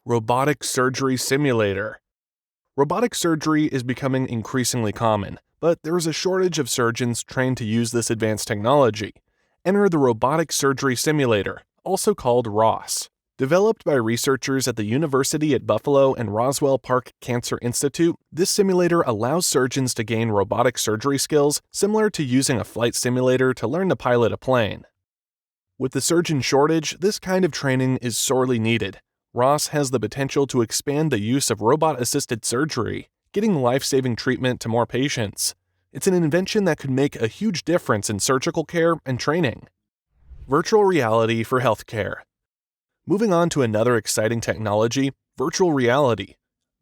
Robotic surgery simulator. Robotic surgery is becoming increasingly common, but there is a shortage of surgeons trained to use this advanced technology. Enter the Robotic Surgery Simulator, also called ROS. Developed by researchers at the University at Buffalo and Roswell Park Cancer Institute, this simulator allows surgeons to gain robotic surgery skills similar to using a flight simulator to learn to pilot a plane. With the surgeon shortage, this kind of training is sorely needed. ROS has the potential to expand the use of robot-assisted surgery, getting life-saving treatment to more patients. It's an invention that could make a huge difference in surgical care and training. Virtual reality for healthcare. Moving on to another exciting technology, virtual reality.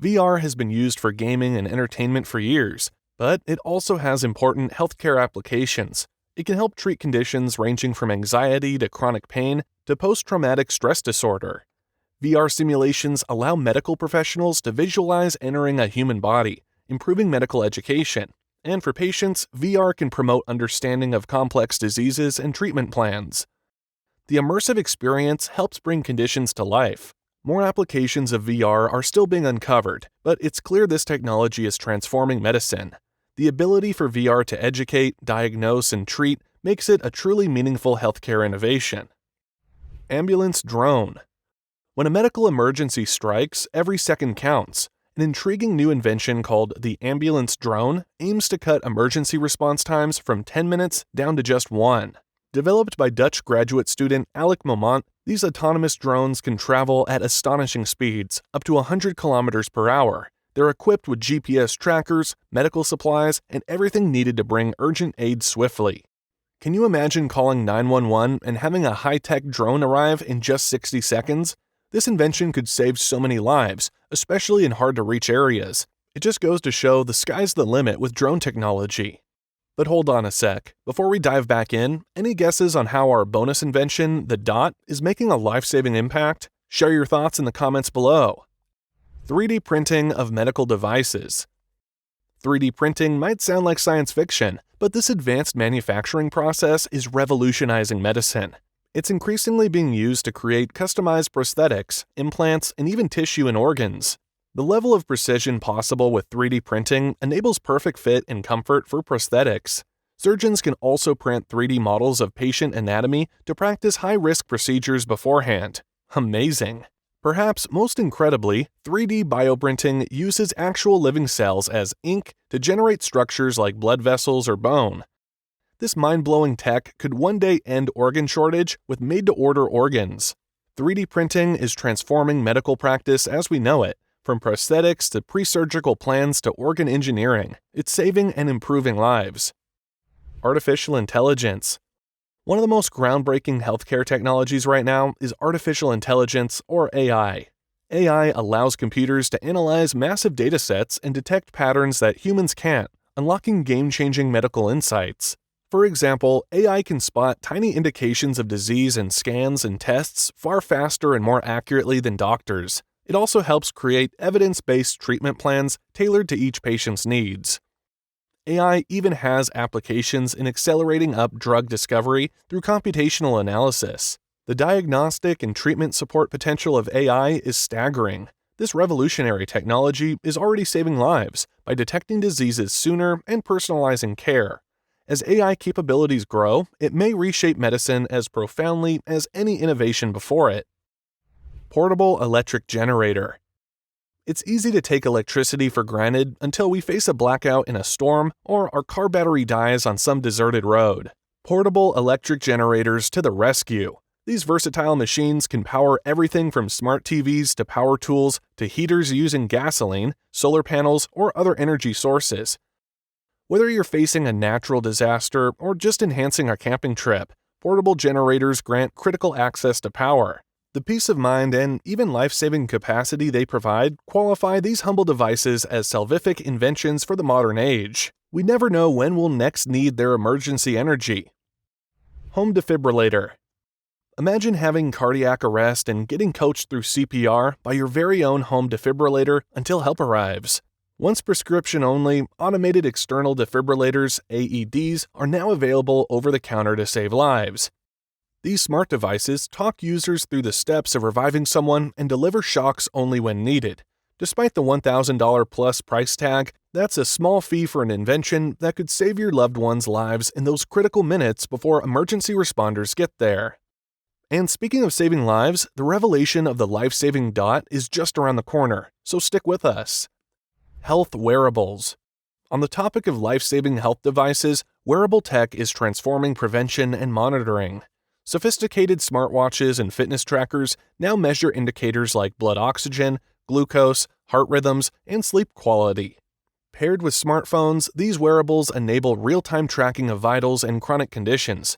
VR has been used for gaming and entertainment for years, but it also has important healthcare applications. It can help treat conditions ranging from anxiety to chronic pain to post-traumatic stress disorder. VR simulations allow medical professionals to visualize entering a human body, improving medical education. And for patients, VR can promote understanding of complex diseases and treatment plans. The immersive experience helps bring conditions to life. More applications of VR are still being uncovered, but it's clear this technology is transforming medicine. The ability for VR to educate, diagnose, and treat makes it a truly meaningful healthcare innovation. Ambulance drone. When a medical emergency strikes, every second counts. An intriguing new invention called the ambulance drone aims to cut emergency response times from 10 minutes down to just 1. Developed by Dutch graduate student Alec Momont, these autonomous drones can travel at astonishing speeds, up to 100 kilometers per hour. They're equipped with GPS trackers, medical supplies, and everything needed to bring urgent aid swiftly. Can you imagine calling 911 and having a high-tech drone arrive in just 60 seconds? This invention could save so many lives, especially in hard-to-reach areas. It just goes to show the sky's the limit with drone technology. But hold on a sec. Before we dive back in, any guesses on how our bonus invention, the DOT, is making a life-saving impact? Share your thoughts in the comments below. 3D printing of medical devices. 3D printing might sound like science fiction, but this advanced manufacturing process is revolutionizing medicine. It's increasingly being used to create customized prosthetics, implants, and even tissue and organs. The level of precision possible with 3D printing enables perfect fit and comfort for prosthetics. Surgeons can also print 3D models of patient anatomy to practice high-risk procedures beforehand. Amazing! Perhaps most incredibly, 3D bioprinting uses actual living cells as ink to generate structures like blood vessels or bone. This mind-blowing tech could one day end organ shortage with made-to-order organs. 3D printing is transforming medical practice as we know it, from prosthetics to pre-surgical plans to organ engineering. It's saving and improving lives. Artificial intelligence. One of the most groundbreaking healthcare technologies right now is artificial intelligence, or AI. AI allows computers to analyze massive data sets and detect patterns that humans can't, unlocking game-changing medical insights. For example, AI can spot tiny indications of disease in scans and tests far faster and more accurately than doctors. It also helps create evidence-based treatment plans tailored to each patient's needs. AI even has applications in accelerating up drug discovery through computational analysis. The diagnostic and treatment support potential of AI is staggering. This revolutionary technology is already saving lives by detecting diseases sooner and personalizing care. As AI capabilities grow, it may reshape medicine as profoundly as any innovation before it. Portable electric generator. It's easy to take electricity for granted until we face a blackout in a storm or our car battery dies on some deserted road. Portable electric generators to the rescue. These versatile machines can power everything from smart TVs to power tools to heaters using gasoline, solar panels, or other energy sources. Whether you're facing a natural disaster or just enhancing a camping trip, portable generators grant critical access to power. The peace of mind and even life-saving capacity they provide qualify these humble devices as salvific inventions for the modern age. We never know when we'll next need their emergency energy. Home defibrillator. Imagine having cardiac arrest and getting coached through CPR by your very own home defibrillator until help arrives. Once prescription-only, automated external defibrillators, AEDs, are now available over the counter to save lives. These smart devices talk users through the steps of reviving someone and deliver shocks only when needed. Despite the $1,000 plus price tag, that's a small fee for an invention that could save your loved ones' lives in those critical minutes before emergency responders get there. And speaking of saving lives, the revelation of the life-saving dot is just around the corner, so stick with us. Health wearables. On the topic of life-saving health devices, wearable tech is transforming prevention and monitoring. Sophisticated smartwatches and fitness trackers now measure indicators like blood oxygen, glucose, heart rhythms, and sleep quality. Paired with smartphones, these wearables enable real-time tracking of vitals and chronic conditions.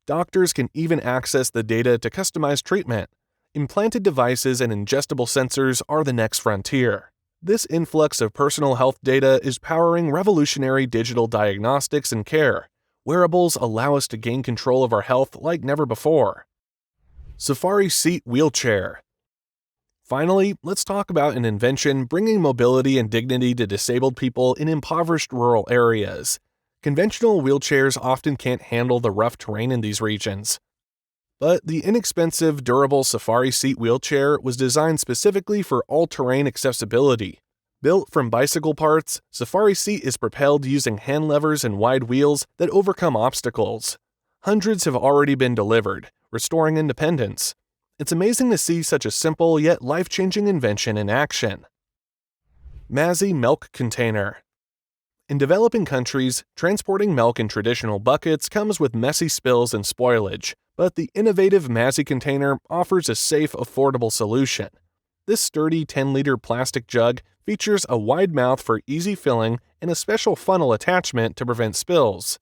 Doctors can even access the data to customize treatment. Implanted devices and ingestible sensors are the next frontier. This influx of personal health data is powering revolutionary digital diagnostics and care. Wearables allow us to gain control of our health like never before. Safari Seat Wheelchair. Finally, let's talk about an invention bringing mobility and dignity to disabled people in impoverished rural areas. Conventional wheelchairs often can't handle the rough terrain in these regions. But the inexpensive, durable Safari Seat wheelchair was designed specifically for all-terrain accessibility. Built from bicycle parts, Safari Seat is propelled using hand levers and wide wheels that overcome obstacles. Hundreds have already been delivered, restoring independence. It's amazing to see such a simple yet life-changing invention in action. Mazi Milk Container. In developing countries, transporting milk in traditional buckets comes with messy spills and spoilage, but the innovative Mazi container offers a safe, affordable solution. This sturdy 10-liter plastic jug features a wide mouth for easy filling and a special funnel attachment to prevent spills.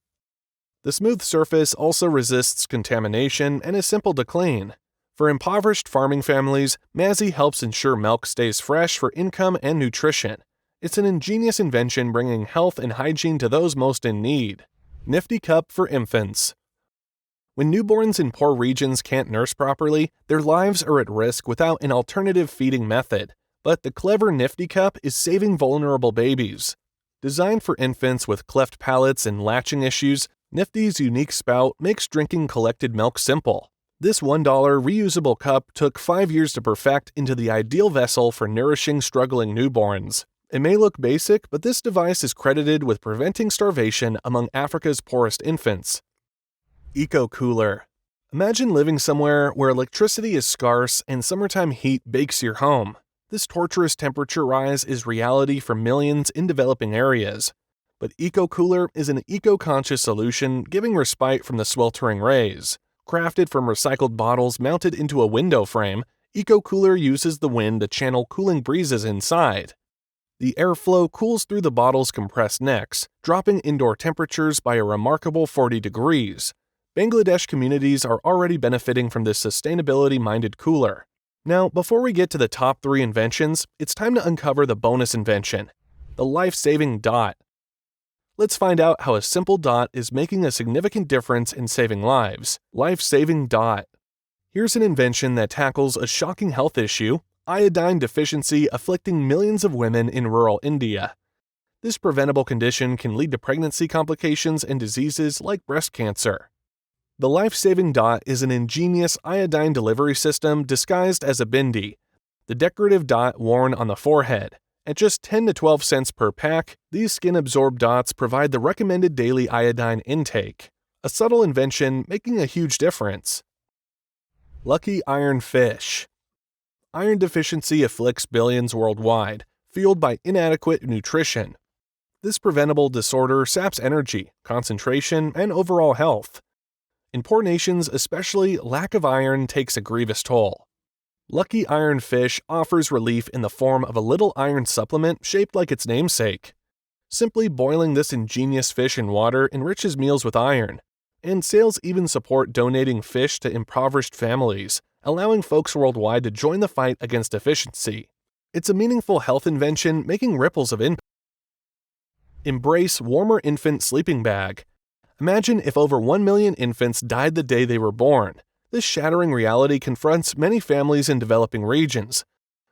The smooth surface also resists contamination and is simple to clean. For impoverished farming families, Mazi helps ensure milk stays fresh for income and nutrition. It's an ingenious invention bringing health and hygiene to those most in need. Nifty Cup for infants. When newborns in poor regions can't nurse properly, their lives are at risk without an alternative feeding method. But the clever Nifty Cup is saving vulnerable babies. Designed for infants with cleft palates and latching issues, Nifty's unique spout makes drinking collected milk simple. This $1 reusable cup took 5 years to perfect into the ideal vessel for nourishing struggling newborns. It may look basic, but this device is credited with preventing starvation among Africa's poorest infants. Eco Cooler. Imagine living somewhere where electricity is scarce and summertime heat bakes your home. This torturous temperature rise is reality for millions in developing areas. But Eco Cooler is an eco-conscious solution giving respite from the sweltering rays. Crafted from recycled bottles mounted into a window frame, Eco Cooler uses the wind to channel cooling breezes inside. The airflow cools through the bottle's compressed necks, dropping indoor temperatures by a remarkable 40 degrees. Bangladesh communities are already benefiting from this sustainability-minded cooler. Now, before we get to the top 3 inventions, it's time to uncover the bonus invention, the life-saving dot. Let's find out how a simple dot is making a significant difference in saving lives. Life-saving dot. Here's an invention that tackles a shocking health issue: iodine deficiency afflicting millions of women in rural India. This preventable condition can lead to pregnancy complications and diseases like breast cancer. The life-saving dot is an ingenious iodine delivery system disguised as a bindi, the decorative dot worn on the forehead. At just 10 to 12 cents per pack, these skin-absorbed dots provide the recommended daily iodine intake. A subtle invention making a huge difference. Lucky Iron Fish. Iron deficiency afflicts billions worldwide, fueled by inadequate nutrition. This preventable disorder saps energy, concentration, and overall health. In poor nations especially, lack of iron takes a grievous toll. Lucky Iron Fish offers relief in the form of a little iron supplement shaped like its namesake. Simply boiling this ingenious fish in water enriches meals with iron, and sales even support donating fish to impoverished families, allowing folks worldwide to join the fight against deficiency. It's a meaningful health invention making ripples of impact. Embrace Warmer Infant Sleeping Bag. Imagine if over 1 million infants died the day they were born. This shattering reality confronts many families in developing regions.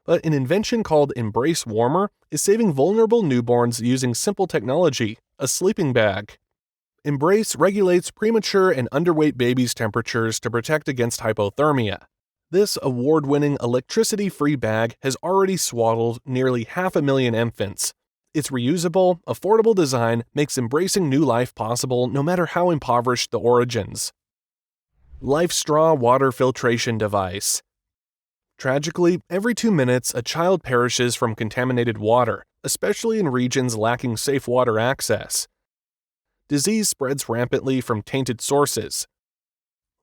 But an invention called Embrace Warmer is saving vulnerable newborns using simple technology, a sleeping bag. Embrace regulates premature and underweight babies' temperatures to protect against hypothermia. This award-winning electricity-free bag has already swaddled nearly 500,000 infants. Its reusable, affordable design makes embracing new life possible no matter how impoverished the origins. LifeStraw Water Filtration Device. Tragically, every 2 minutes, a child perishes from contaminated water, especially in regions lacking safe water access. Disease spreads rampantly from tainted sources.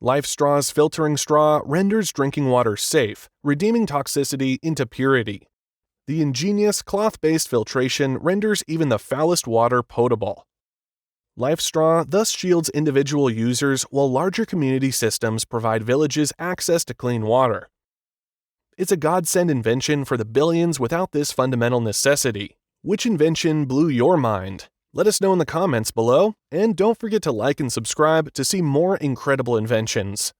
LifeStraw's filtering straw renders drinking water safe, redeeming toxicity into purity. The ingenious cloth-based filtration renders even the foulest water potable. LifeStraw thus shields individual users while larger community systems provide villages access to clean water. It's a godsend invention for the billions without this fundamental necessity. Which invention blew your mind? Let us know in the comments below, and don't forget to like and subscribe to see more incredible inventions.